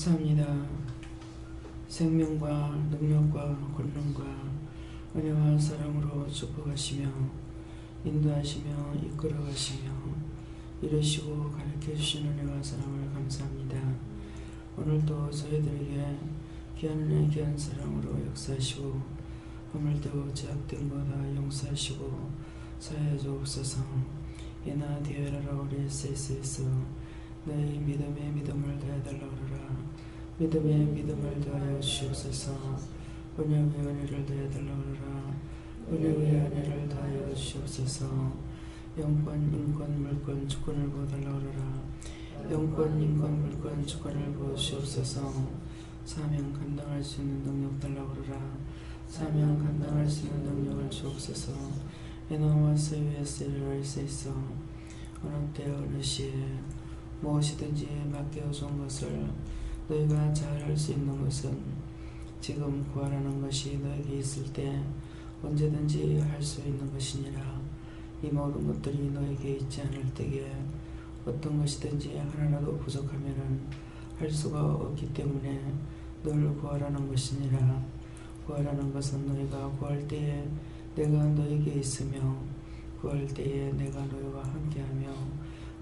감사합니다. 생명과 능력과 권능과 은혜와 사랑으로 축복하시며 인도하시며 이끌어가시며 이루시고 가르쳐주시는 은혜와 사랑을 감사합니다. 오늘도 저희들에게 귀한 은혜 귀한 사랑으로 역사하시고 허물되고 제약된 것 다 용서하시고 사하여 주옵소서. 예나 되어라 우리 세세서 너희 믿음의 믿음을 더해달라 그러라. 믿음의 믿음을 더하여 주시옵소서. 은혜 위에 은혜를 더해달라 그러라. 은혜 위에 은혜를 더하여 주시옵소서. 영권 인권 물권 주권을 보달라 그러라. 영권 인권 물권 주권을 보시옵소서. 사명 감당할 수 있는 능력 달라 그러라. 사명 감당할 수 있는 능력을 주옵소서. 에너와 세위에 세리를 세이소. 어느 때 어느 시에 무엇이든지 맡겨 준 것을 너희가 잘할 수 있는 것은 지금 구하라는 것이 너에게 있을 때 언제든지 할 수 있는 것이니라. 이 모든 것들이 너에게 있지 않을 때에 어떤 것이든지 하나라도 부족하면은 할 수가 없기 때문에 늘 구하라는 것이니라. 구하라는 것은 너희가 구할 때에 내가 너에게 있으며 구할 때에 내가 너희와 함께하며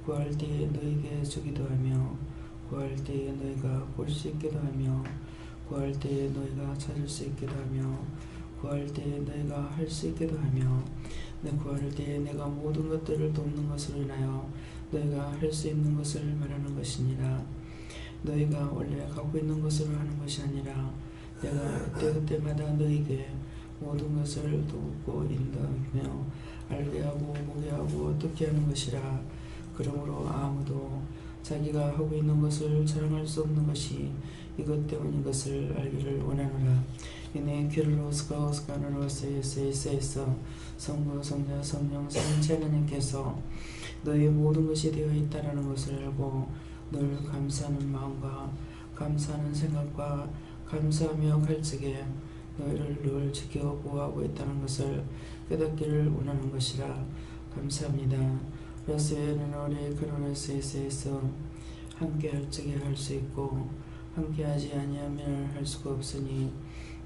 구할 때에 너에게 주기도 하며 구할 때에 너희가 볼 수 있기도 하며 구할 때에 너희가 찾을 수 있기도 하며 구할 때에 너희가 할 수 있기도 하며 내 구할 때에 내가 모든 것들을 돕는 것으로 인하여 너희가 할 수 있는 것을 말하는 것이니라. 너희가 원래 갖고 있는 것으로 하는 것이 아니라 내가 그때그때마다 너희에게 모든 것을 돕고 인도하며 알게 하고 보게 하고 듣게 하는 것이라. 그러므로 아무도 자기가 하고 있는 것을 자랑할 수 없는 것이 이것 때문인 것을 알기를 원하노라. 이내 큐르로스가 오스카노로스에서 성부 성자 성령 삼위체 하나님께서 너희 모든 것이 되어 있다라는 것을 알고 늘 감사하는 마음과 감사하는 생각과 감사하며 갈증에 너희를 늘 지켜 보호하고 있다는 것을 깨닫기를 원하는 것이라. 감사합니다. 러스에는 우리 크로네스에서 함께 할 적에 할 수 있고 함께하지 아니하면 할 수가 없으니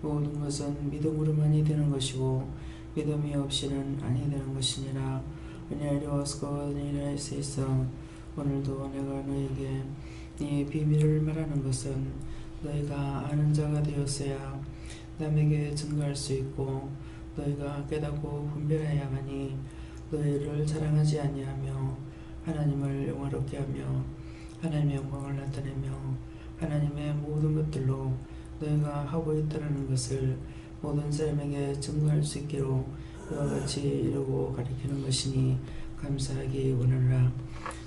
모든 것은 믿음으로만이 되는 것이고 믿음이 없이는 아니 되는 것이니라. 은혜리워스코니라에서 오늘도 내가 너에게 네 비밀을 말하는 것은 너희가 아는 자가 되었어야 남에게 증거할 수 있고 너희가 깨닫고 분별해야만이 너희를 자랑하지 아니하며 하나님을 영화롭게 하며 하나님의 영광을 나타내며 하나님의 모든 것들로 너희가 하고 있다는 것을 모든 사람에게 증거할 수 있기로 이와 같이 이루고 가리키는 것이니 감사하기 원하노라.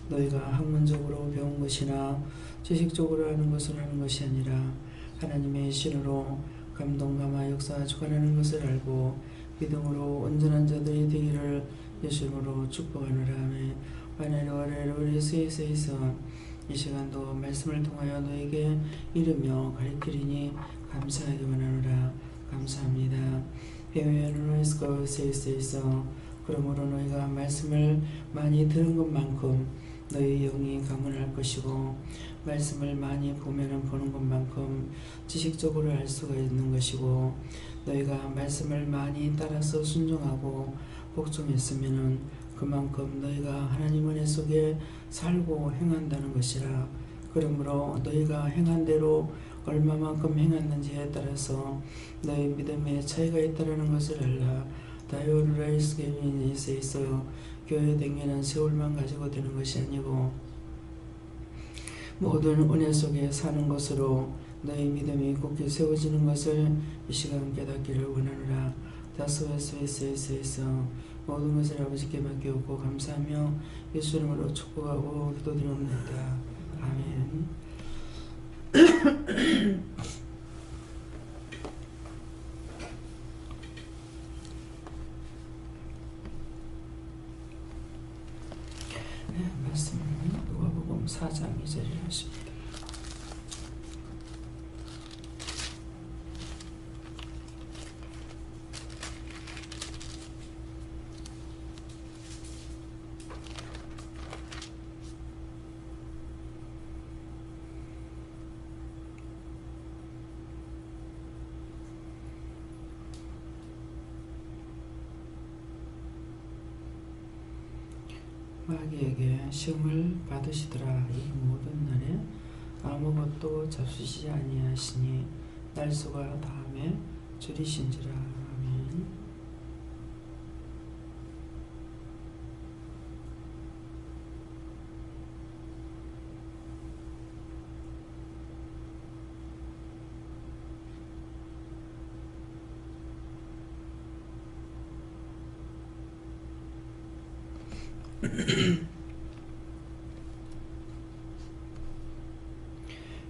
너희가 학문적으로 배운 것이나 지식적으로 하는 것을 하는 것이 아니라 하나님의 신으로 감동감화 역사 주관하는 것을 알고 믿음으로 온전한 자들이 되기를 예수님으로 축복하노라. 하나님 스위스에서 이 시간도 말씀을 통하여 너에게 이르며 가르치리니 감사하기 원하노라. 감사합니다. 스위스에서 그러므로 너희가 말씀을 많이 들은 것만큼 너희 영이 강건할 것이고 말씀을 많이 보면은 보는 것만큼 지식적으로 알 수가 있는 것이고 너희가 말씀을 많이 따라서 순종하고 복종했으면은 그만큼 너희가 하나님 은혜 속에 살고 행한다는 것이라. 그러므로 너희가 행한 대로 얼마만큼 행했는지에 따라서 너희 믿음에 차이가 있다는 것을 알라. 다이오르라이스 게미니스에서 교회 댕기는 세월만 가지고 되는 것이 아니고 모든 은혜 속에 사는 것으로 너희 믿음이 굳게 세워지는 것을 이 시간 깨닫기를 원하노라. 다스웨스에서 모든 것을 아버지께 맡기옵고 감사하며 예수 이름으로 축복하고 기도드립니다. 아멘. 말씀은 누가복음 4장 2절에 하십니다. 마귀에게 시험을 받으시더라. 이 모든 날에 아무것도 잡수시지 아니하시니 날수가 다음에 줄이신지라. 아멘.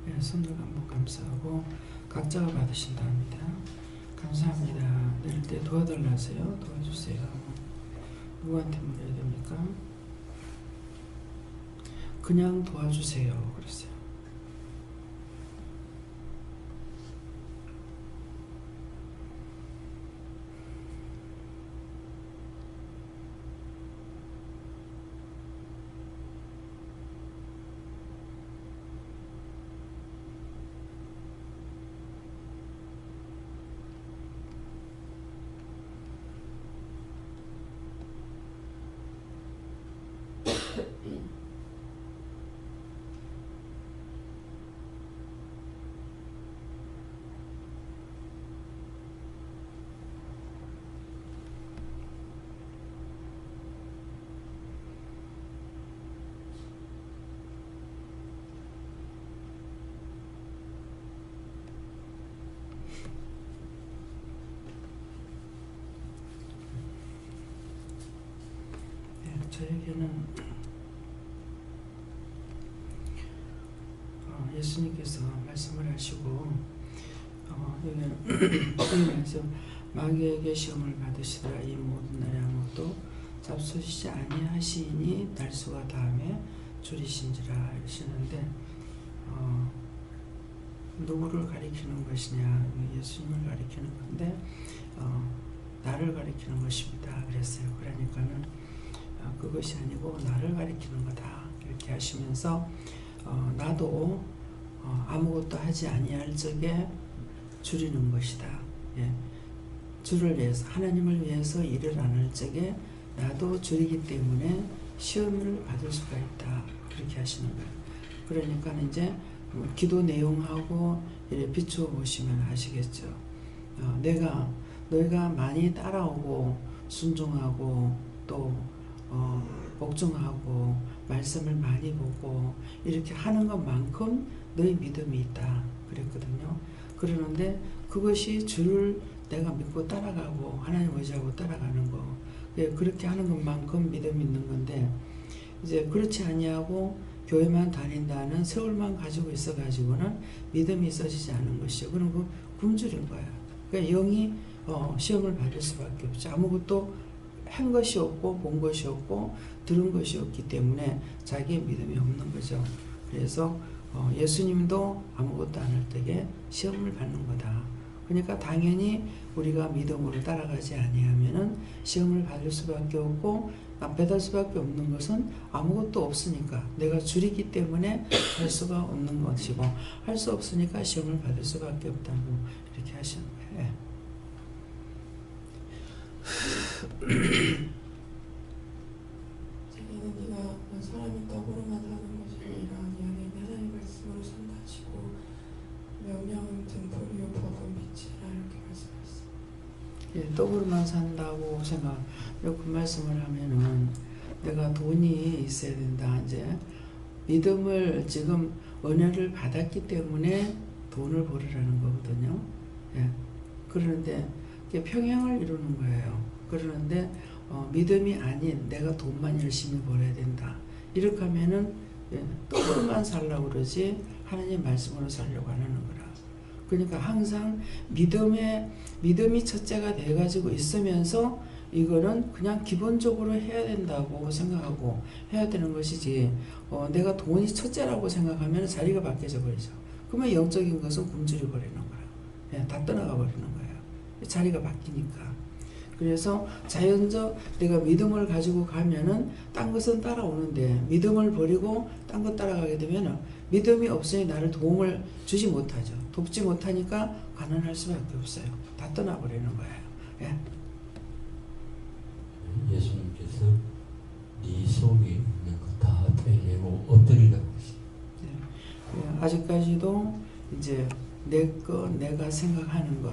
네, 손들 한번 감사하고 각자가 받으신다 합니다. 감사합니다. 내릴 때 도와달라 하세요. 도와주세요. 누구한테 물어야 됩니까? 그냥 도와주세요. 그러세요. 저에게는 예수님께서 말씀을 하시고 여기서 마귀에게 시험을 받으시더라. 이 모든 날에 아무것도 잡수시지 아니하시니 날수가 다음에 줄이신지라 이러시는데 누구를 가리키는 것이냐? 예수님을 가리키는 건데 나를 가리키는 것입니다. 그랬어요. 그러니까는 그것이 아니고 나를 가리키는 거다 이렇게 하시면서 나도 아무것도 하지 아니할 적에 줄이는 것이다. 예. 주를 위해서 하나님을 위해서 일을 안 할 적에 나도 줄이기 때문에 시험을 받을 수가 있다 그렇게 하시는 거예요. 그러니까 이제 기도 내용하고 이렇게 비추어 보시면 아시겠죠. 너희가 많이 따라오고 순종하고 또 복종하고 말씀을 많이 보고 이렇게 하는 것만큼 너희 믿음이 있다 그랬거든요. 그러는데 그것이 주를 내가 믿고 따라가고 하나님 의지하고 따라가는 거 그렇게 하는 것만큼 믿음이 있는 건데 이제 그렇지 아니하고 교회만 다닌다는 세월만 가지고 있어 가지고는 믿음이 있어지지 않은 것이죠. 그런 거 굶주린 거야. 그러니까 영이 시험을 받을 수밖에 없죠. 아무것도 한 것이 없고 본 것이 없고 들은 것이 없기 때문에 자기의 믿음이 없는 거죠. 그래서 예수님도 아무것도 안 할 때에 시험을 받는 거다. 그러니까 당연히 우리가 믿음으로 따라가지 아니하면은 시험을 받을 수밖에 없고 배달 수밖에 없는 것은 아무것도 없으니까 내가 줄이기 때문에 할 수가 없는 것이고 할 수 없으니까 시험을 받을 수밖에 없다고 이렇게 하시는 거예요. 예. 자기는 네가 사람이 떡으로만 사는 것이 아니라 네 안에 하나님의 말씀으로 산다 하시고 명령은 등불이요 법은 빛이라 이렇게 말씀하셨어요. 예, 떡으로만 산다고 생각. 그 말씀을 하면은 내가 돈이 있어야 된다. 이제 믿음을 지금 은혜를 받았기 때문에 돈을 벌으라는 거거든요. 예. 그런데 평행을 이루는 거예요. 그러는데 믿음이 아닌 내가 돈만 열심히 벌어야 된다. 이렇게 하면은 떡으로만 살려고 그러지 하나님 말씀으로 살려고 안 하는 거라. 그러니까 항상 믿음이 첫째가 돼가지고 있으면서 이거는 그냥 기본적으로 해야 된다고 생각하고 해야 되는 것이지 내가 돈이 첫째라고 생각하면 자리가 바뀌어져 버리죠. 그러면 영적인 것은 굶주려 버리는 거야. 다 떠나가 버리는 거예요. 자리가 바뀌니까. 그래서 자연적 내가 믿음을 가지고 가면은 딴 것은 따라오는데 믿음을 버리고 딴 것 따라가게 되면은 믿음이 없으니 나를 도움을 주지 못하죠. 돕지 못하니까 가난할 수밖에 없어요. 다 떠나버리는 거예요. 예. 예수님께서 네 속이 엎드리라고 그러시죠. 네. 아직까지도 이제 내가 생각하는 것.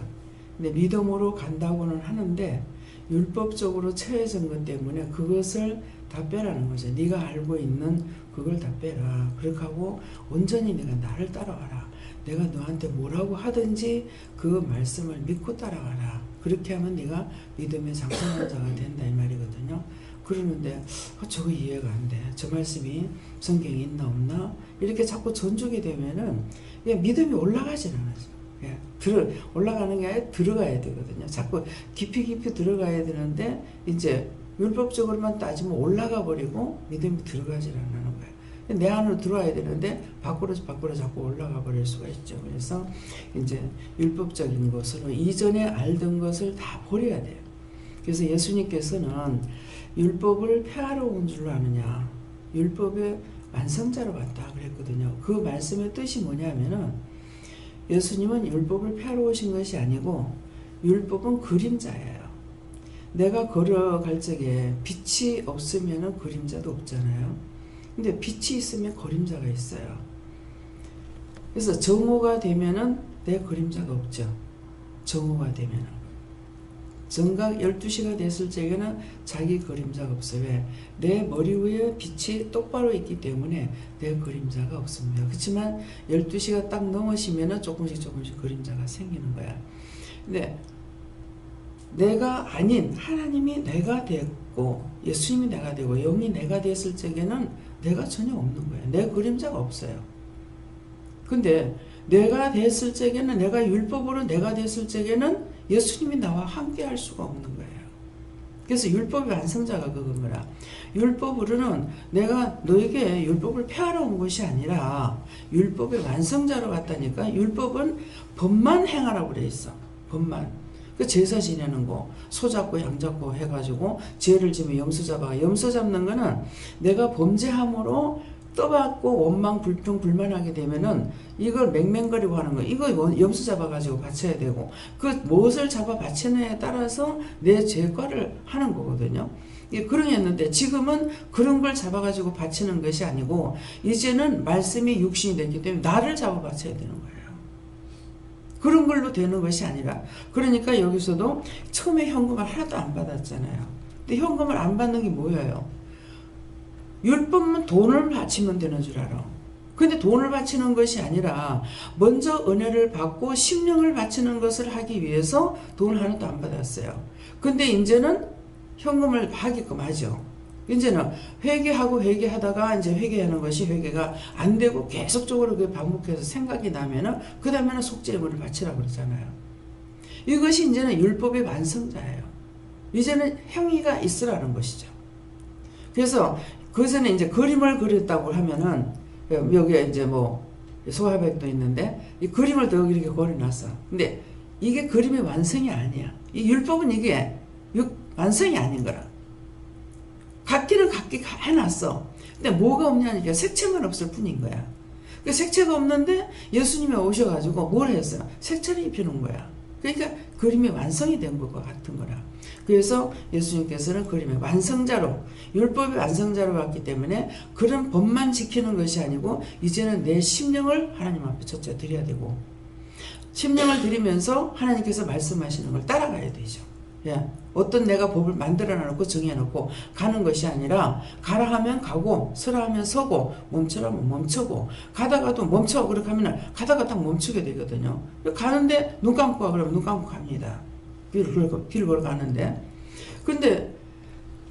근데 믿음으로 간다고는 하는데 율법적으로 처해진 것 때문에 그것을 다 빼라는 거죠. 네가 알고 있는 그걸 다 빼라. 그렇게 하고 온전히 네가 나를 따라와라. 내가 너한테 뭐라고 하든지 그 말씀을 믿고 따라와라. 그렇게 하면 네가 믿음의 장성한 자가 된다 이 말이거든요. 그러는데 저거 이해가 안 돼. 저 말씀이 성경에 있나 없나? 이렇게 자꾸 전주게 되면은 믿음이 올라가질 않아요. 올라가는 게 아니라 들어가야 되거든요. 자꾸 깊이 들어가야 되는데 이제 율법적으로만 따지면 올라가 버리고 믿음이 들어가질 않는 거예요. 내 안으로 들어와야 되는데 밖으로 자꾸 올라가 버릴 수가 있죠. 그래서 이제 율법적인 것으로 이전에 알던 것을 다 버려야 돼요. 그래서 예수님께서는 율법을 폐하러 온 줄 아느냐, 율법의 완성자로 왔다 그랬거든요. 그 말씀의 뜻이 뭐냐면은 예수님은 율법을 폐하러 오신 것이 아니고 율법은 그림자예요. 내가 걸어갈 적에 빛이 없으면 그림자도 없잖아요. 근데 빛이 있으면 그림자가 있어요. 그래서 정오가 되면은 내 그림자가 없죠. 정오가 되면은. 정각 12시가 됐을 적에는 자기 그림자가 없어요. 왜? 내 머리 위에 빛이 똑바로 있기 때문에 내 그림자가 없습니다. 그렇지만 12시가 딱 넘으시면은 조금씩 그림자가 생기는 거야. 근데 내가 아닌 하나님이 내가 됐고 예수님이 내가 되고 영이 내가 됐을 적에는 내가 전혀 없는 거예요. 내 그림자가 없어요. 근데 내가 됐을 적에는 내가 율법으로 내가 됐을 적에는 예수님이 나와 함께 할 수가 없는 거예요. 그래서 율법의 완성자가 그건 거라. 율법으로는 내가 너에게 율법을 폐하러 온 것이 아니라 율법의 완성자로 갔다니까. 율법은 법만 행하라고 그래 있어. 법만. 그 제사 지내는 거, 소 잡고 양 잡고 해가지고 죄를 지면 염소 잡아가. 염소 잡는 거는 내가 범죄함으로 떠받고 원망 불평 불만하게 되면은 이걸 맹맹거리고 하는 거, 이거 염소 잡아가지고 바쳐야 되고, 그 무엇을 잡아 바치느냐에 따라서 내 죄과를 하는 거거든요. 그런 게 있는데 지금은 그런 걸 잡아가지고 바치는 것이 아니고 이제는 말씀이 육신이 됐기 때문에 나를 잡아 바쳐야 되는 거예요. 그런 걸로 되는 것이 아니라. 그러니까 여기서도 처음에 현금을 하나도 안 받았잖아요. 근데 현금을 안 받는 게 뭐예요? 율법은 돈을 바치면 되는 줄 알아. 근데 돈을 바치는 것이 아니라 먼저 은혜를 받고 심령을 바치는 것을 하기 위해서 돈을 하나도 안 받았어요. 근데 이제는 현금을 하게끔 하죠. 이제는 회개하다가 이제 회개하는 것이 회개가 안 되고 계속적으로 그 반복해서 생각이 나면은 그 다음에는 속죄물을 바치라고 그러잖아요. 이것이 이제는 율법의 완성자예요. 이제는 행위가 있으라는 것이죠. 그래서 그 전에 이제 그림을 그렸다고 하면은 여기에 이제 뭐 소화백도 있는데 이 그림을 더 이렇게 그려놨어. 근데 이게 그림의 완성이 아니야. 이 율법은 이게 완성이 아닌 거라. 각기는 각기 해놨어. 근데 뭐가 없냐니까 색채만 없을 뿐인 거야. 그 색채가 없는데 예수님이 오셔가지고 뭘 했어요? 색채를 입혀놓은 거야. 그러니까 그림이 완성이 된 것과 같은 거라. 그래서 예수님께서는 그림의 완성자로, 율법의 완성자로 왔기 때문에 그런 법만 지키는 것이 아니고 이제는 내 심령을 하나님 앞에 첫째 드려야 되고, 심령을 드리면서 하나님께서 말씀하시는 걸 따라가야 되죠. 예. 어떤 내가 법을 만들어 놓고 정해 놓고 가는 것이 아니라 가라 하면 가고 서라 하면 서고 멈추라면 멈추고 가다가도 멈춰 그렇게 하면 가다가 딱 멈추게 되거든요. 가는데 눈 감고 가 그러면 눈 감고 갑니다. 길을 걸어 가는데. 근데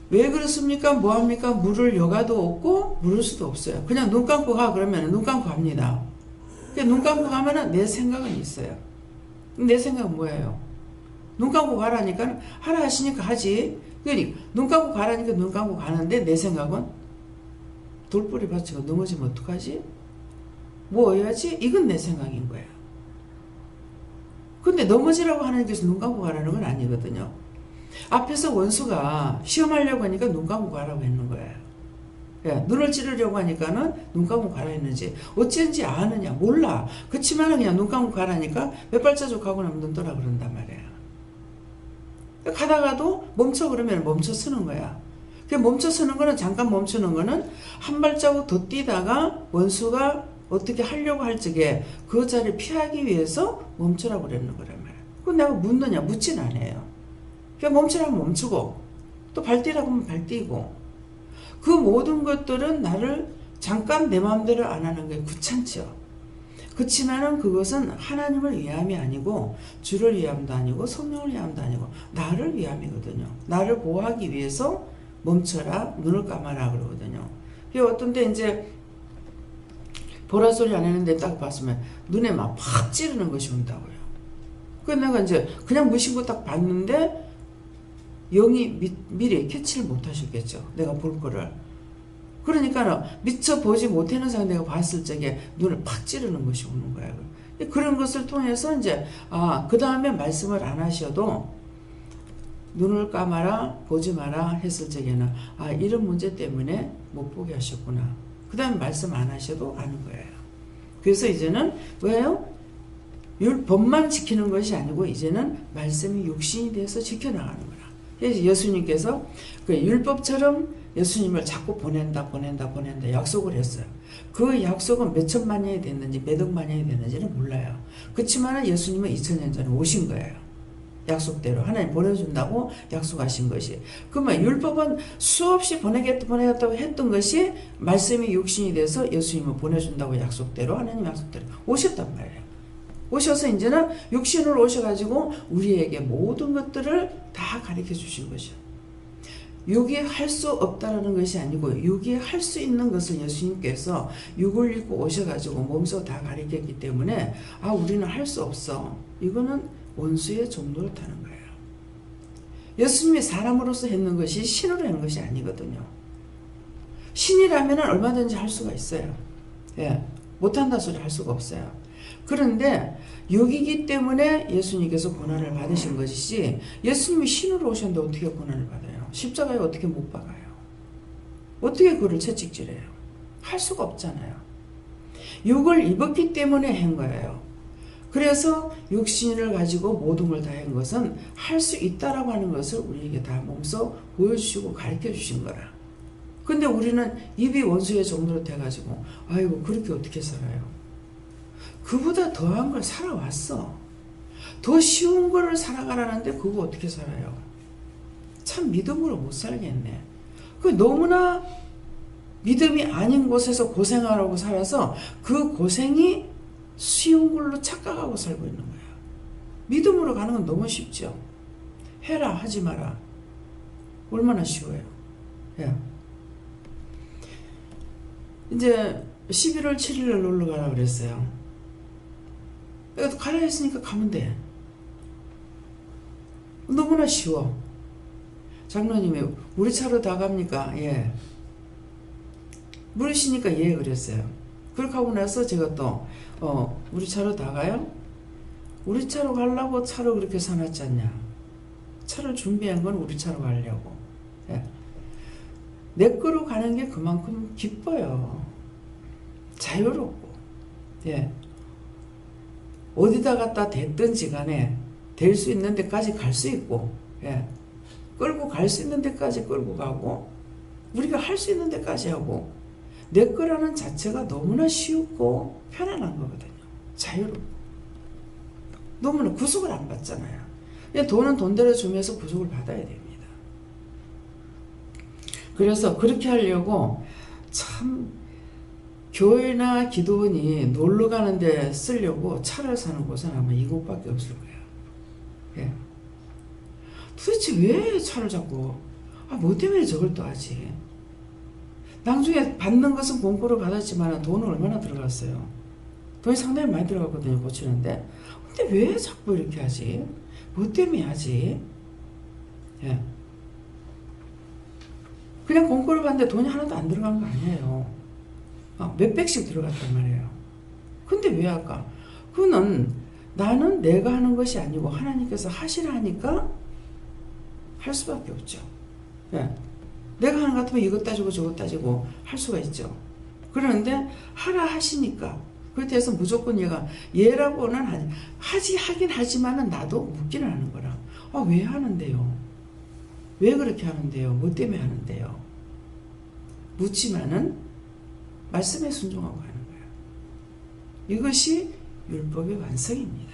왜 그렇습니까? 뭐합니까? 물을 여가도 없고 물을 수도 없어요. 그냥 눈 감고 가 그러면 눈 감고 갑니다. 눈 감고 가면은 내 생각은 있어요. 내 생각은 뭐예요? 눈 감고 가라니까 하라 하시니까 하지. 그러니까 눈 감고 가라니까 눈 감고 가는데 내 생각은 돌뿌리 받치고 넘어지면 어떡하지? 뭐 해야지? 이건 내 생각인 거야. 근데 넘어지라고 하나님께서 눈 감고 가라는 건 아니거든요. 앞에서 원수가 시험하려고 하니까 눈 감고 가라고 했는 거예요. 예, 눈을 찌르려고 하니까는 눈 감고 가라 했는지 어찌인지 아느냐 몰라. 그치만 그냥 눈 감고 가라니까 몇 발자국 가고 나면 눈 떠라 그런단 말이에요. 가다가도 멈춰 그러면 멈춰 서는 거야. 멈춰서는 거는, 잠깐 멈추는 거는 한 발자국 더 뛰다가 원수가 어떻게 하려고 할 적에 그 자리를 피하기 위해서 멈추라고 그랬는 거란 말이야. 그건 내가 묻느냐? 묻진 않아요. 그냥 멈추라면 멈추고, 또 발 뛰라고 하면 발 뛰고, 그 모든 것들은 나를 잠깐 내 마음대로 안 하는 게 귀찮죠. 그렇지만은 그것은 하나님을 위함이 아니고, 주를 위함도 아니고, 성령을 위함도 아니고, 나를 위함이거든요. 나를 보호하기 위해서 멈춰라, 눈을 감아라 그러거든요. 어떤 때 이제 보라 소리 안 했는데 딱 봤으면 눈에 막 팍 찌르는 것이 온다고요. 그래서 내가 이제 그냥 무심코 딱 봤는데 영이 미리 캐치를 못 하셨겠죠. 내가 볼 거를. 그러니까 미처 보지 못하는 상대가 봤을 적에 눈을 팍 찌르는 것이 오는 거예요. 그런 것을 통해서 이제 그 다음에 말씀을 안 하셔도 눈을 감아라, 보지 마라 했을 적에는 이런 문제 때문에 못 보게 하셨구나. 그 다음에 말씀 안 하셔도 아는 거예요. 그래서 이제는 왜요? 율법만 지키는 것이 아니고 이제는 말씀이 육신이 돼서 지켜나가는 거라. 그래서 예수님께서 그 율법처럼 예수님을 자꾸 보낸다 약속을 했어요. 그 약속은 몇 천만 년이 됐는지 몇 억만 년이 됐는지는 몰라요. 그렇지만 예수님은 2000년 전에 오신 거예요. 약속대로 하나님 보내준다고 약속하신 것이. 그러면 율법은 수없이 보내겠다고 했던 것이 말씀이 육신이 돼서 예수님을 보내준다고 약속대로 하나님 약속대로 오셨단 말이에요. 오셔서 이제는 육신으로 오셔가지고 우리에게 모든 것들을 다 가르쳐 주신 것이요. 육이 할 수 없다라는 것이 아니고 육이 할 수 있는 것을 예수님께서 육을 입고 오셔가지고 몸소 다 가르쳤기 때문에 우리는 할 수 없어. 이거는 원수의 종로를 타는 거예요. 예수님이 사람으로서 했는 것이 신으로 한 것이 아니거든요. 신이라면 얼마든지 할 수가 있어요. 예, 못한다 소리 할 수가 없어요. 그런데 육이기 때문에 예수님께서 고난을 받으신 것이지 예수님이 신으로 오셨는데 어떻게 고난을 받아요? 십자가에 어떻게 못 박아요? 어떻게 그를 채찍질해요? 할 수가 없잖아요. 육을 입었기 때문에 한 거예요. 그래서 육신을 가지고 모든 걸 다 한 것은 할 수 있다라고 하는 것을 우리에게 다 몸소 보여주시고 가르쳐 주신 거라. 근데 우리는 입이 원수의 종로로 돼가지고 아이고 그렇게 어떻게 살아요? 그보다 더한 걸 살아왔어. 더 쉬운 거를 살아가라는데 그거 어떻게 살아요? 참 믿음으로 못 살겠네. 그 너무나 믿음이 아닌 곳에서 고생하라고 살아서 그 고생이 쉬운 걸로 착각하고 살고 있는 거야. 믿음으로 가는 건 너무 쉽죠. 해라 하지 마라. 얼마나 쉬워요. 예. 이제 11월 7일을 놀러 가라 그랬어요. 내가 가라 했으니까 가면 돼. 너무나 쉬워. 장로님이 우리 차로 다 갑니까? 예. 물으시니까 예 그랬어요. 그렇게 하고 나서 제가 또 우리 차로 다 가요? 우리 차로 가려고 차로 그렇게 사놨지 않냐. 차를 준비한 건 우리 차로 가려고. 예. 내 거로 가는 게 그만큼 기뻐요. 자유롭고. 예. 어디다 갖다 댔든지 간에 될 수 있는 데까지 갈 수 있고, 예. 끌고 갈 수 있는 데까지 끌고 가고, 우리가 할 수 있는 데까지 하고, 내 거라는 자체가 너무나 쉽고 편안한 거거든요. 자유롭고. 너무나 구속을 안 받잖아요. 돈은 돈대로 주면서 구속을 받아야 됩니다. 그래서 그렇게 하려고 참 교회나 기도원이 놀러 가는데 쓰려고 차를 사는 곳은 아마 이곳밖에 없을 거예요. 예. 도대체 왜 차를 자꾸 뭐 때문에 저걸 또 하지? 나중에 받는 것은 공고를 받았지만 돈은 얼마나 들어갔어요? 돈이 상당히 많이 들어갔거든요. 고치는데. 근데 왜 자꾸 이렇게 하지? 뭐 때문에 하지? 예. 그냥 공고를 받는데 돈이 하나도 안 들어간 거 아니에요. 몇백씩 들어갔단 말이에요. 근데 왜 할까? 그거는 나는 내가 하는 것이 아니고 하나님께서 하시라 하니까 할 수밖에 없죠. 예. 내가 하는 것 같으면 이것 따지고 저것 따지고 할 수가 있죠. 그런데 하라 하시니까 그렇게 해서 무조건 얘가 얘라고는 하긴 하지만은 나도 묻기는 하는 거라. 왜 하는데요? 왜 그렇게 하는데요? 뭐 때문에 하는데요? 묻지만은 말씀에 순종하고 하는 거예요. 이것이 율법의 완성입니다.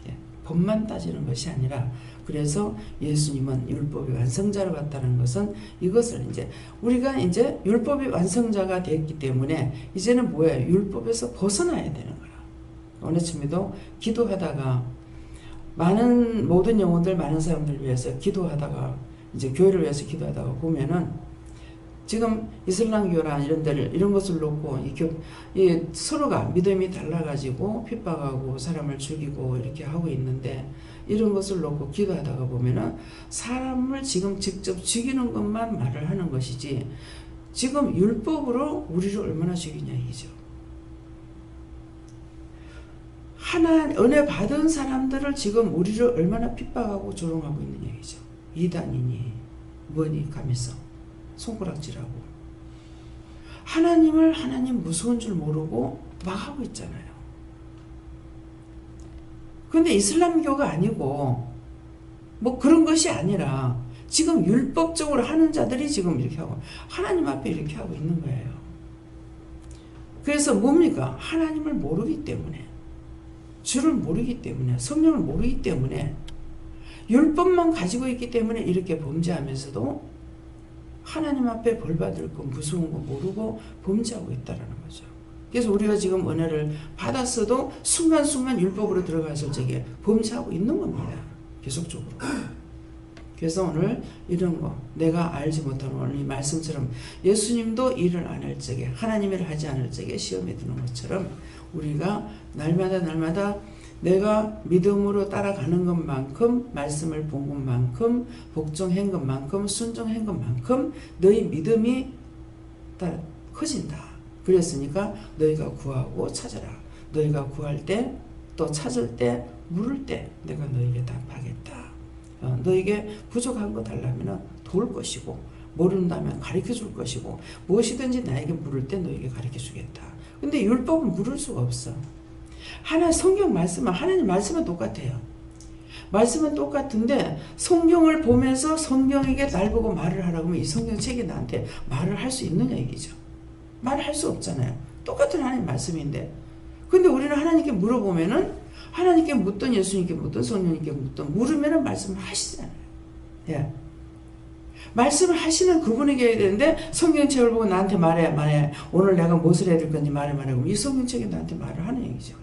예, 법만 따지는 것이 아니라 그래서 예수님은 율법의 완성자로 갔다는 것은 이것을 이제 우리가 이제 율법의 완성자가 됐기 때문에 이제는 뭐예요? 율법에서 벗어나야 되는 거라. 오늘 아침에도 기도하다가 모든 영혼들 많은 사람들 위해서 기도하다가 이제 교회를 위해서 기도하다가 보면은 지금 이슬람교나 이런 데를 이런 것을 놓고 이 서로가 믿음이 달라가지고 핍박하고 사람을 죽이고 이렇게 하고 있는데 이런 것을 놓고 기도하다가 보면은 사람을 지금 직접 죽이는 것만 말을 하는 것이지 지금 율법으로 우리를 얼마나 죽이냐 이죠. 하나 은혜 받은 사람들을 지금 우리를 얼마나 핍박하고 조롱하고 있는 얘기죠. 이단이니 뭐니 가면서 손가락질하고 하나님 무서운 줄 모르고 막 하고 있잖아요. 근데 이슬람교가 아니고 뭐 그런 것이 아니라 지금 율법적으로 하는 자들이 지금 이렇게 하고 하나님 앞에 이렇게 하고 있는 거예요. 그래서 뭡니까? 하나님을 모르기 때문에 주를 모르기 때문에 성령을 모르기 때문에 율법만 가지고 있기 때문에 이렇게 범죄하면서도 하나님 앞에 벌 받을 거 무서운 거 모르고 범죄하고 있다는 거죠. 그래서 우리가 지금 은혜를 받았어도 순간순간 율법으로 들어가서 저게 범죄하고 있는 겁니다. 계속적으로. 그래서 오늘 이런 거 내가 알지 못하는 오늘 이 말씀처럼 예수님도 일을 안 할 적에 하나님 일을 하지 않을 적에 시험에 드는 것처럼 우리가 날마다 내가 믿음으로 따라가는 것만큼 말씀을 본 것만큼 복종한 것만큼 순종한 것만큼 너희 믿음이 커진다. 그랬으니까 너희가 구하고 찾아라. 너희가 구할 때 또 찾을 때 물을 때 내가 너희에게 답하겠다. 너에게 부족한 거 달라면 도울 것이고 모른다면 가르쳐 줄 것이고 무엇이든지 나에게 물을 때 너에게 가르쳐 주겠다. 근데 율법은 물을 수가 없어. 성경 말씀은 하나님 말씀은 똑같아요. 말씀은 똑같은데 성경을 보면서 성경에게 날 보고 말을 하라고 하면 이 성경책이 나한테 말을 할 수 있느냐 얘기죠. 말을 할 수 없잖아요. 똑같은 하나님 말씀인데 근데 우리는 하나님께 물어보면은 하나님께 묻든 예수님께 묻든 성령님께 묻든 물으면은 말씀을 하시잖아요. 예. 말씀을 하시는 그분에게 해야 되는데 성경책을 보고 나한테 말해. 오늘 내가 무엇을 해야 될 건지 말해. 그럼 이 성경책이 나한테 말을 하는 얘기죠.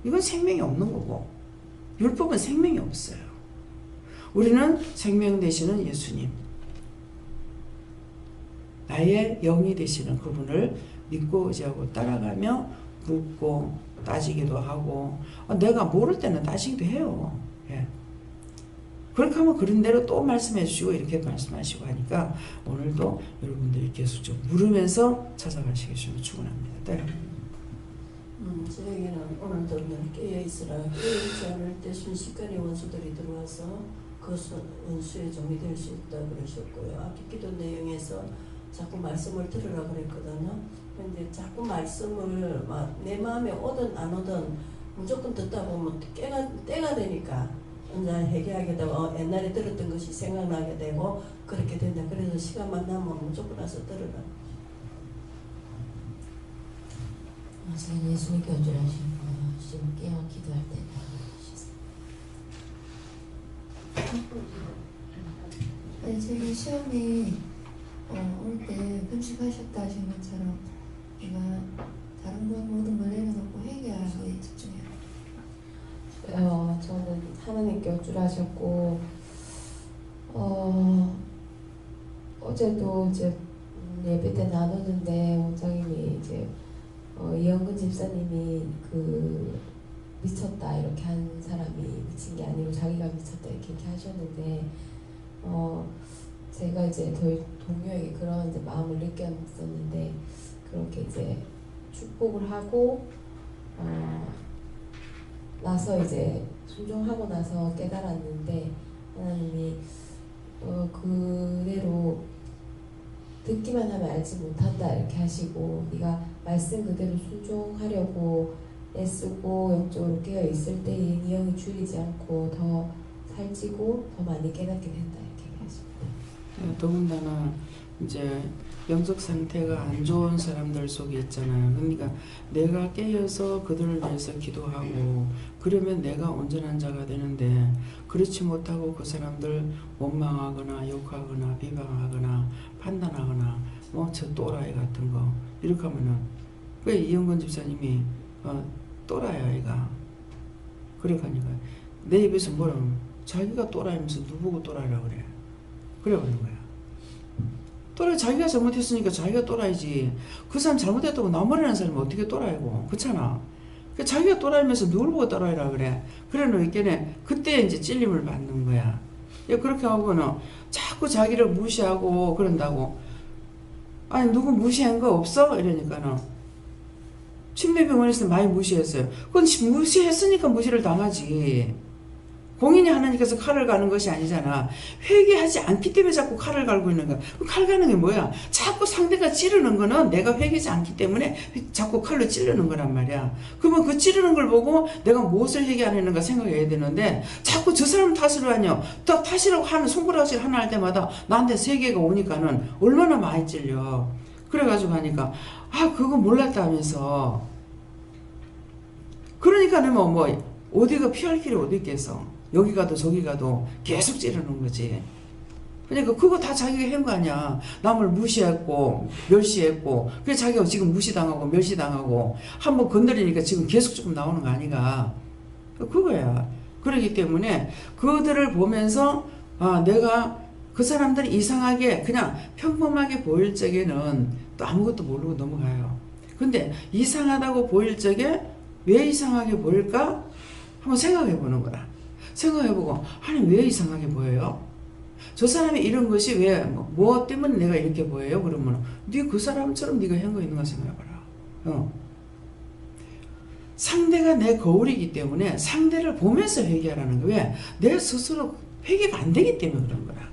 이건 생명이 없는 거고 율법은 생명이 없어요. 우리는 생명 되시는 예수님 나의 영이 되시는 그분을 믿고 의지하고 따라가며 묻고 따지기도 하고 내가 모를 때는 따지기도 해요. 예. 그렇게 하면 그런 대로 또 말씀해 주시고 이렇게 말씀하시고 하니까 오늘도 여러분들이 계속 좀 물으면서 찾아가시겠으면 축원합니다. 네. 저에게는 오늘도 늘 깨어있으라. 깨어있지 않을 때 순식간에 원수들이 들어와서 그 원수의 종이 될 수 있다 그러셨고요. 아까 기도 내용에서 자꾸 말씀을 들으라 그랬거든요. 근데 자꾸 말씀을 막 내 마음에 오든 안 오든 무조건 듣다 보면 때가 되니까 이제 회개하게 되고 옛날에 들었던 것이 생각나게 되고 그렇게 된다. 그래서 시간만 나면 무조건 와서 들으라. 제가 예수님께 연주하신 거예요. 지금 깨어 기도할 때 네, 제가 시험에 올 때 금식하셨다 하신 것처럼 내가 다른 거 모든 걸 내려놓고 회개하기에 집중해요. 저는 하나님께 연주하셨고 어제도 이제 예배 때 나누는데 원장님이 이제 이영근 집사님이 미쳤다 이렇게 한 사람이 미친 게 아니고 자기가 미쳤다 이렇게 하셨는데 제가 이제 동료에게 그런 이제 마음을 느꼈었는데 그렇게 이제 축복을 하고 나서 이제 순종하고 나서 깨달았는데 하나님이 그대로 듣기만 하면 알지 못한다 이렇게 하시고 네가 말씀 그대로 순종하려고 애쓰고 영적으로 깨어 있을 때에 네 영이 줄이지 않고 더 살찌고 더 많이 깨닫게 된다 이렇게 얘기하십니다. 더군다나 이제 영적 상태가 안 좋은 사람들 속에 있잖아요. 그러니까 내가 깨어서 그들을 위해서 기도하고 그러면 내가 온전한 자가 되는데 그렇지 못하고 그 사람들 원망하거나 욕하거나 비방하거나 판단하거나 뭐 저 또라이 같은 거 이렇게 하면은 왜 이영건 집사님이 또라이야 얘가 그러니까 내 입에서 뭐라고 자기가 또라이면서 누구보고 또라이라고 그래. 그래버린 거야. 또라이 자기가 잘못했으니까 자기가 또라이지. 그 사람 잘못했다고 나무라는 사람이 어떻게 또라이고. 그렇잖아. 자기가 또라이면서 누굴 보고 또라이라 그래. 그래 놓이게는 그때 이제 찔림을 받는 거야. 그렇게 하고는 자꾸 자기를 무시하고 그런다고. 아니 누구 무시한 거 없어? 이러니까는 침례병원에서 많이 무시했어요. 그건 무시했으니까 무시를 당하지. 공인이 하나님께서 칼을 가는 것이 아니잖아. 회개하지 않기 때문에 자꾸 칼을 갈고 있는 거야. 칼 가는 게 뭐야? 자꾸 상대가 찌르는 거는 내가 회개하지 않기 때문에 자꾸 칼로 찌르는 거란 말이야. 그러면 그 찌르는 걸 보고 내가 무엇을 회개하는가 생각해야 되는데 자꾸 저 사람 탓으로 하냐. 또 탓이라고 하면 손가락질 하나 할 때마다 나한테 3개가 오니까는 얼마나 많이 찔려. 그래가지고 하니까 그거 몰랐다 하면서 그러니까는 뭐 어디가 피할 길이 어디 있겠어. 여기 가도 저기 가도 계속 찌르는 거지. 그러니까 그거 다 자기가 한 거 아니야. 남을 무시했고 멸시했고 그래서 자기가 지금 무시당하고 멸시당하고 한번 건드리니까 지금 계속 조금 나오는 거 아니가. 그거야. 그렇기 때문에 그들을 보면서 내가 그 사람들이 이상하게 그냥 평범하게 보일 적에는 또 아무것도 모르고 넘어가요. 근데 이상하다고 보일 적에 왜 이상하게 보일까? 한번 생각해 보는 거야. 생각해보고 아니 왜 이상하게 보여요? 저 사람이 이런 것이 왜 뭐 때문에 내가 이렇게 보여요? 그러면 네 그 사람처럼 네가 한 거 있는가 생각해봐라. 상대가 내 거울이기 때문에 상대를 보면서 회개하라는 거야. 왜? 내 스스로 회개가 안 되기 때문에 그런 거야.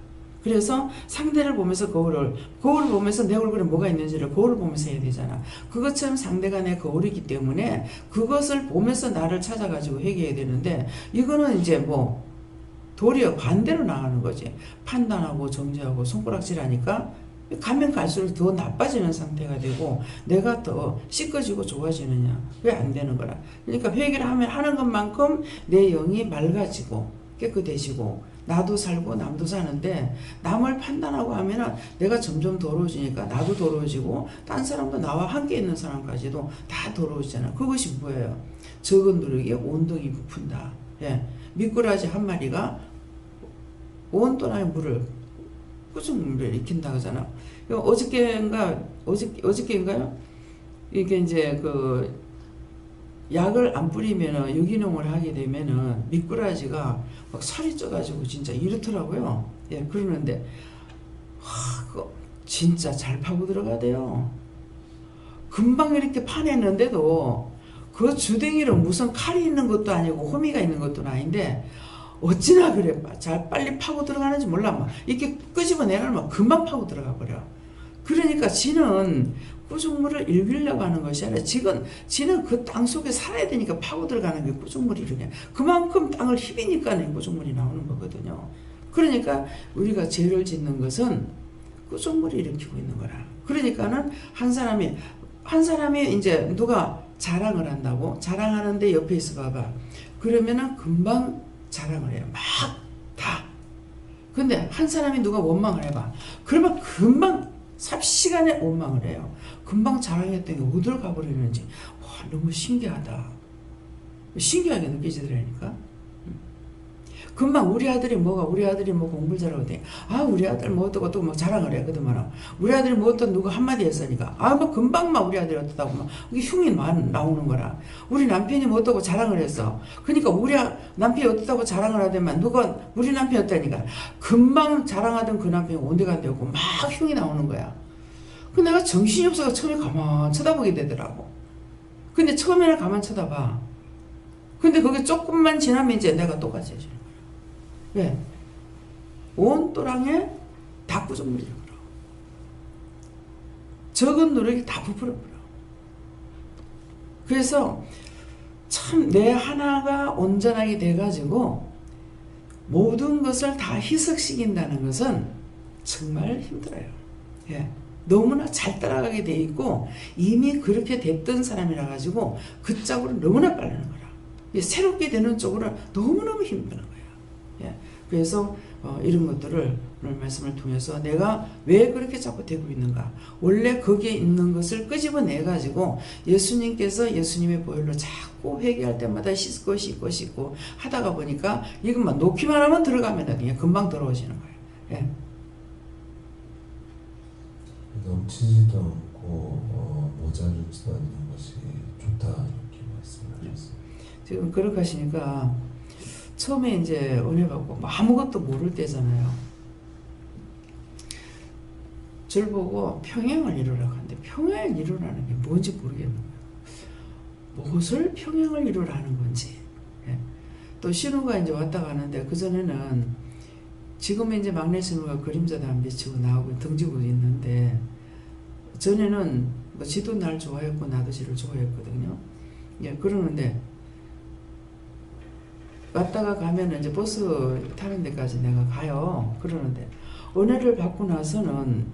그래서 상대를 보면서 거울을 보면서 내 얼굴에 뭐가 있는지를 거울을 보면서 해야 되잖아. 그것처럼 상대가 내 거울이기 때문에 그것을 보면서 나를 찾아가지고 회개해야 되는데 이거는 이제 뭐 도리어 반대로 나가는 거지. 판단하고 정죄하고 손가락질하니까 가면 갈수록 더 나빠지는 상태가 되고 내가 더 씻겨지고 좋아지느냐. 왜 안 되는 거라. 그러니까 회개를 하는 것만큼 내 영이 맑아지고 깨끗해지고 나도 살고 남도 사는데 남을 판단하고 하면은 내가 점점 더러워지니까 나도 더러워지고 딴 사람도 나와 함께 있는 사람까지도 다 더러워지잖아. 그것이 뭐예요? 적은 누룩이 온덩이 부푼다. 미꾸라지 한 마리가 온 또라이 물을 꾸준물을 익힌다 그러잖아. 어저께인가요? 이게 이제 그 약을 안 뿌리면은 유기농을 하게 되면은 미꾸라지가 막 살이 쪄가지고 진짜 이렇더라고요. 그러는데 그거 진짜 잘 파고 들어가대요. 금방 이렇게 파냈는데도 그 주댕이로 무슨 칼이 있는 것도 아니고 호미가 있는 것도 아닌데 어찌나 그래 잘 빨리 파고 들어가는지 몰라. 막 이렇게 끄집어내면 막 금방 파고 들어가 버려. 그러니까 지는 꾸중물을 읽으려고 하는 것이 아니라 지는 그 땅 속에 살아야 되니까 파고 들어가는 게 꾸중물이 이렇게 그만큼 땅을 희비니까 꾸중물이 나오는 거거든요. 그러니까 우리가 죄를 짓는 것은 꾸중물이 일으키고 있는 거라. 그러니까는 한 사람이 이제 누가 자랑을 한다고 자랑하는데 옆에 있어 봐봐. 그러면은 금방 자랑을 해요. 막 다. 근데 한 사람이 누가 원망을 해봐. 그러면 금방 삽시간에 원망을 해요. 금방 자랑했던 게 어디로 가버리는지 너무 신기하다. 신기하게 느껴지더라니까. 금방 우리 아들이 뭐 공부를 잘하고 돼. 우리 아들 뭐 어떠고 또 막 자랑을 해. 그동안 우리 아들이 뭐 어떤 누가 한마디 했으니까 뭐 금방 막 우리 아들이 어떻다고 막 이게 흉이 나오는 거라. 우리 남편이 뭐 어떠고 자랑을 했어. 그러니까 우리 남편이 어떻다고 자랑을 하더만 누가 우리 남편이었다니까 금방 자랑하던 그 남편이 온데 간데 없고 막 흉이 나오는 거야. 그 내가 정신이 없어서 처음에 가만 쳐다보게 되더라고. 근데 처음에는 가만 쳐다봐. 근데 그게 조금만 지나면 이제 내가 똑같이 해줘. 왜? 온 또랑에 다 꾸중물이 들어버려. 적은 누룩이 다 부풀어버려. 그래서 참 내 하나가 온전하게 돼가지고 모든 것을 다 희석시킨다는 것은 정말 힘들어요. 예. 너무나 잘 따라가게 돼 있고 이미 그렇게 됐던 사람이라 가지고 그 짝으로 너무나 빠르는 거라. 예, 새롭게 되는 쪽으로 너무너무 힘드는 거야. 예. 그래서 이런 것들을 오늘 말씀을 통해서 내가 왜 그렇게 자꾸 되고 있는가, 원래 거기에 있는 것을 끄집어내 가지고 예수님께서 예수님의 보혈로 자꾸 회개할 때마다 씻고 하다가 보니까 이것만 놓기만 하면 들어가면 그냥 금방 들어오시는 거예요. 예. 넘치지도 않고 모자르지도 않는 것이 좋다 이렇게 말씀하셨어요. 지금 그렇게 하시니까 처음에 이제 은혜 받고 아무것도 모를 때잖아요. 저를 보고 평행을 이루라고 하는데 평행을 이루라는 게 뭔지 모르겠는 거예요. 무엇을 평행을 이루라는 건지. 예. 또 신우가 이제 왔다 가는데 그전에는 지금은 이제 막내 신우가 그림자도 안 비치고 나오고 등지고 있는데 전에는 뭐 지도 날 좋아했고 나도 지를 좋아했거든요. 예, 그러는데 왔다가 가면 이제 버스 타는 데까지 내가 가요. 그러는데 은혜를 받고 나서는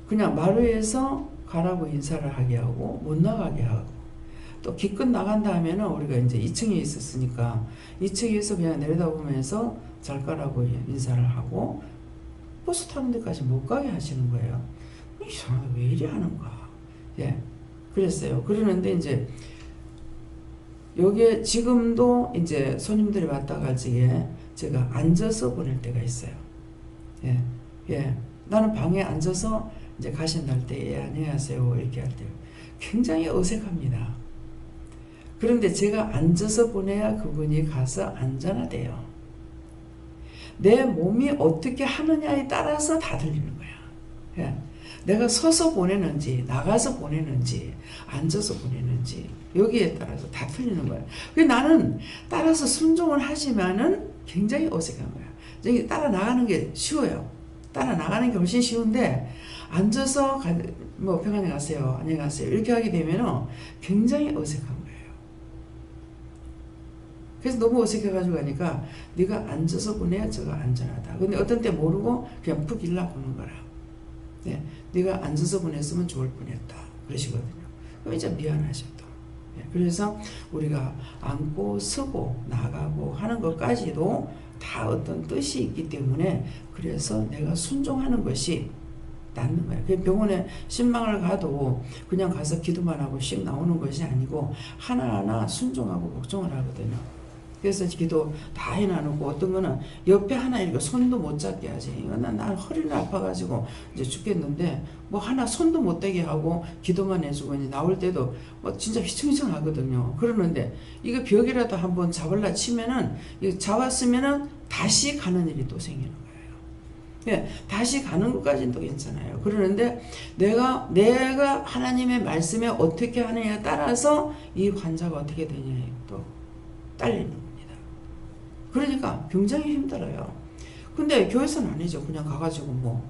그냥 마루에서 가라고 인사를 하게 하고 못 나가게 하고 또 기껏 나간다 하면은 우리가 이제 2층에 있었으니까 2층에서 그냥 내려다보면서 잘 가라고 인사를 하고 버스 타는 데까지 못 가게 하시는 거예요. 이상하다, 왜 이리 하는가. 예, 그랬어요. 그러는데 이제 여기에 지금도 이제 손님들이 왔다 갈 적에 제가 앉아서 보낼 때가 있어요. 예, 예. 나는 방에 앉아서 이제 가신다 할 때, 예, 안녕하세요. 이렇게 할 때 굉장히 어색합니다. 그런데 제가 앉아서 보내야 그분이 가서 앉아나 돼요. 내 몸이 어떻게 하느냐에 따라서 다 들리는 거야. 예. 내가 서서 보내는지, 나가서 보내는지, 앉아서 보내는지, 여기에 따라서 다 틀리는 거야. 나는 따라서 순종을 하지만은 굉장히 어색한 거야. 저기 따라 나가는 게 쉬워요. 따라 나가는 게 훨씬 쉬운데, 앉아서, 뭐, 평안히 가세요. 안녕히 가세요. 이렇게 하게 되면은 굉장히 어색한 거예요. 그래서 너무 어색해가지고 하니까, 네가 앉아서 보내야 저가 안전하다. 근데 어떤 때 모르고 그냥 푹 일러 보는 거라. 네, 네가 앉아서 보냈으면 좋을 뻔했다. 그러시거든요. 그럼 이제 미안하죠 또. 네, 그래서 우리가 앉고 서고 나가고 하는 것까지도 다 어떤 뜻이 있기 때문에 그래서 내가 순종하는 것이 낫는 거예요. 병원에 신방을 가도 그냥 가서 기도만 하고 씩 나오는 것이 아니고 하나하나 순종하고 복종을 하거든요. 그래서 기도 다 해놔놓고 어떤 거는 옆에 하나 이렇게 손도 못 잡게 하지. 난 허리를 아파가지고 이제 죽겠는데 뭐 하나 손도 못 대게 하고 기도만 해주고 이제 나올 때도 뭐 진짜 휘청휘청 하거든요. 그러는데 이거 벽이라도 한번 잡을라 치면은 이거 잡았으면은 다시 가는 일이 또 생기는 거예요. 예, 다시 가는 것까지는 또 괜찮아요. 그러는데 내가 하나님의 말씀에 어떻게 하느냐에 따라서 이 환자가 어떻게 되냐에 또 딸리는 겁니다. 그러니까 굉장히 힘들어요. 근데 교회에서는 아니죠. 그냥 가가지고 뭐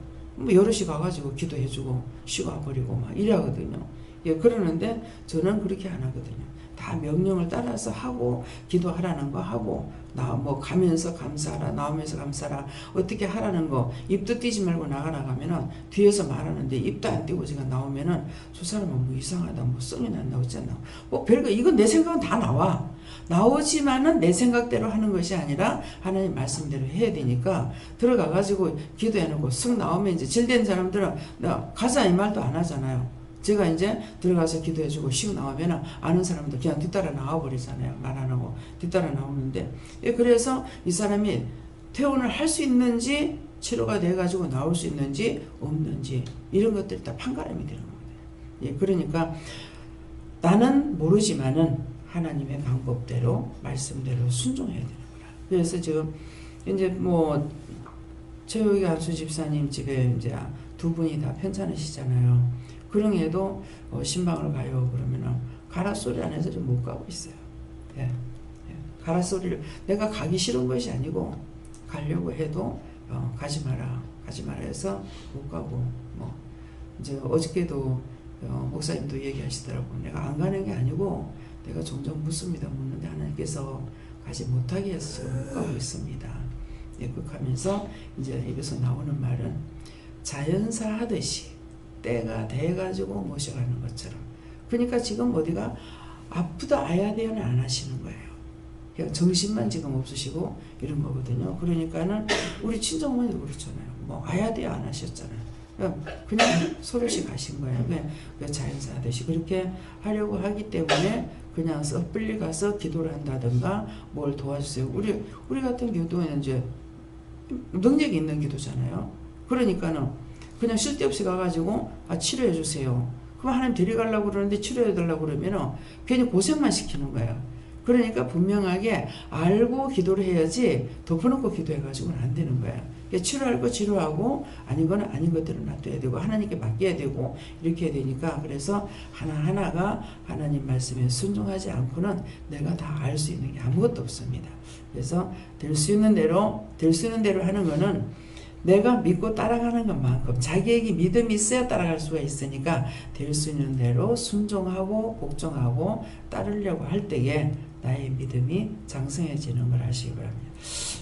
여럿이 가가지고 기도해주고 쉬고 와버리고 막 이래하거든요. 예, 그러는데 저는 그렇게 안 하거든요. 다 명령을 따라서 하고 기도하라는 거 하고 뭐 가면서 감사하라, 나오면서 감사하라, 어떻게 하라는 거 입도 띄지 말고 나가면은 뒤에서 말하는데 입도 안 띄고 제가 나오면은 저 사람은 뭐 이상하다, 뭐 성이 난다, 어쩌나, 뭐 별거, 이건 내 생각은 다 나오지만은 내 생각대로 하는 것이 아니라 하나님 말씀대로 해야 되니까 들어가가지고 기도해놓고 쓱 나오면 이제 질된 사람들은 나 가자 이 말도 안 하잖아요. 제가 이제 들어가서 기도해주고 쉬고 나오면 아는 사람들 그냥 뒤따라 나와버리잖아요. 말 안 하고 뒤따라 나오는데, 예, 그래서 이 사람이 퇴원을 할 수 있는지 치료가 돼가지고 나올 수 있는지 없는지 이런 것들이 다 판가름이 되는 겁니다. 예, 그러니까 나는 모르지만은 하나님의 방법대로 말씀대로 순종해야 되는 거야. 그래서 지금 이제 뭐 최욱이 안수 집사님 집에 이제 두 분이 다 편찮으시잖아요. 그럼에도 신방을 가요 그러면은 가라 소리 안 해서 좀 못 가고 있어요. 예, 예. 가라 소리를 내가 가기 싫은 것이 아니고 가려고 해도 가지 마라 해서 못 가고, 뭐 이제 어저께도 목사님도 얘기하시더라고. 내가 안 가는 게 아니고 내가 종종 묻습니다. 묻는데 하나님께서 가지 못하게 해서 지금 못 가고 있습니다. 예, 그렇게 하면서 이제 입에서 나오는 말은 자연사 하듯이 때가 돼가지고 모셔가는 것처럼. 그러니까 지금 어디가 아프다 아야대는 안 하시는 거예요. 그냥 정신만 지금 없으시고 이런 거거든요. 그러니까는 우리 친정어머니도 그렇잖아요. 뭐 아야대 안 하셨잖아요. 그냥 서로씩 하신 거예요. 그냥 자연사 하듯이 그렇게 하려고 하기 때문에 그냥 섣불리 가서 기도를 한다든가 뭘 도와주세요. 우리 같은 경우는 이제 능력이 있는 기도잖아요. 그러니까는 그냥 쓸데없이 가가지고 치료해 주세요. 그럼 하나님 데려가려고 그러는데 치료해 달라고 그러면은 괜히 고생만 시키는 거예요. 그러니까 분명하게 알고 기도를 해야지 덮어놓고 기도해가지고는 안 되는 거예요. 그러니까 치료할 거 치료하고 아닌 거는 아닌 것들은 놔둬야 되고 하나님께 맡겨야 되고 이렇게 해야 되니까 그래서 하나하나가 하나님 말씀에 순종하지 않고는 내가 다 알 수 있는 게 아무것도 없습니다. 그래서 될 수 있는 대로 하는 거는 내가 믿고 따라가는 것만큼 자기에게 믿음이 있어야 따라갈 수가 있으니까 될 수 있는 대로 순종하고 복종하고 따르려고 할 때에 나의 믿음이 장성해지는 걸 아시기 바랍니다.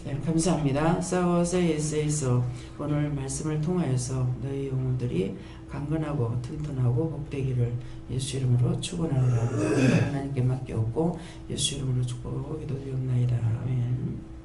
네, 감사합니다. 싸워서 오늘 말씀을 통하여서 너희 영혼들이 강건하고 튼튼하고 복되기를 예수 이름으로 축원합니다. 하나님께 맡겼고 예수 이름으로 축복하고 기도드리옵나이다. 아멘.